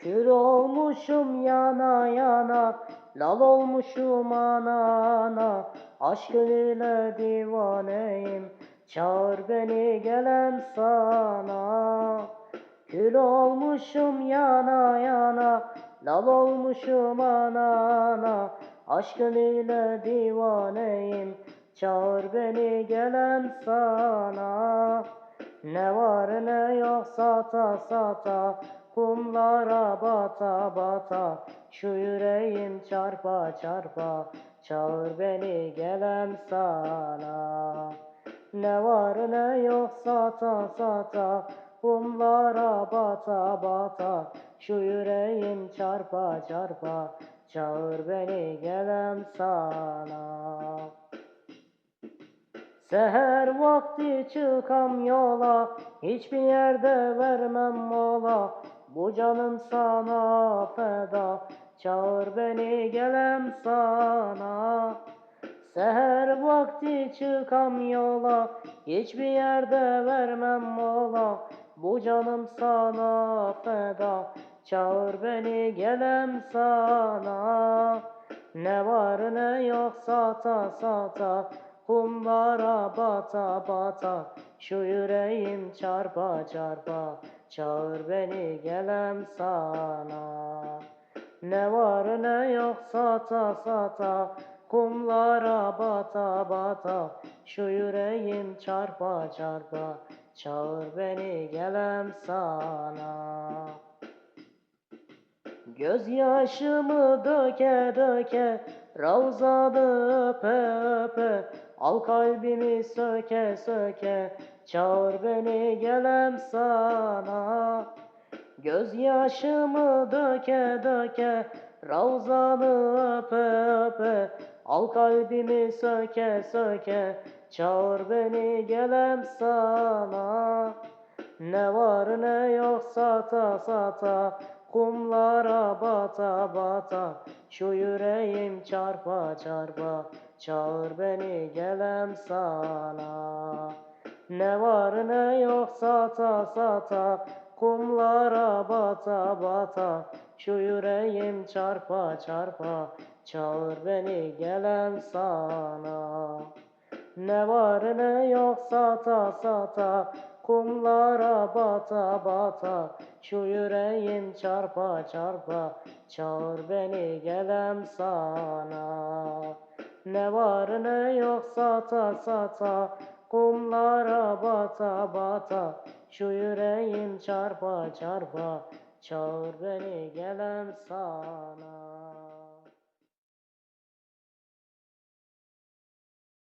Kül olmuşum yana yana, lal olmuşum ana ana. Aşkın ile divaneyim, çağır beni gelem sana. Kül olmuşum yana yana, lal olmuşum ana ana. Aşkın ile divaneyim, çağır beni gelem sana. Ne var ne yok sata sata, kumlara bata bata. Şu yüreğim çarpa çarpa, çağır beni gelem sana. Ne var ne yok sata sata, kumlara bata bata. Şu yüreğim çarpa çarpa, çağır beni gelem sana. Seher vakti çıkam yola, hiçbir yerde vermem mola. Bu canım sana feda, çağır beni gelem sana. Seher vakti çıkam yola, hiçbir yerde vermem mola. Bu canım sana feda, çağır beni gelem sana. Ne var ne yok sata sata, kumlara bata bata. Şu yüreğim çarpa çarpa, çağır beni gelem sana. Ne var ne yok sata sata, kumlara bata bata. Şu yüreğim çarpa çarpa, çağır beni gelem sana. Gözyaşımı döke döke, Ravzada öpe öpe. Al kalbimi söke söke, çağır beni gelem sana. Gözyaşımı döke döke, Ravzanı öpe öpe. Al kalbimi söke söke, çağır beni gelem sana. Ne var ne yok sata sata, kumlara bata bata. Şu yüreğim çarpa çarpa, çağır beni gelem sana. Ne var ne yok sata sata, kumlara bata bata. Şu yüreğim çarpa çarpa, çağır beni gelem sana. Ne var ne yok sata sata, kumlara bata bata. Şu yüreğim çarpa çarpa, çağır beni gelem sana. Ne var ne yok sata sata, kumlara bata bata. Şu yüreğim çarpa çarpa, çağır beni gelem sana.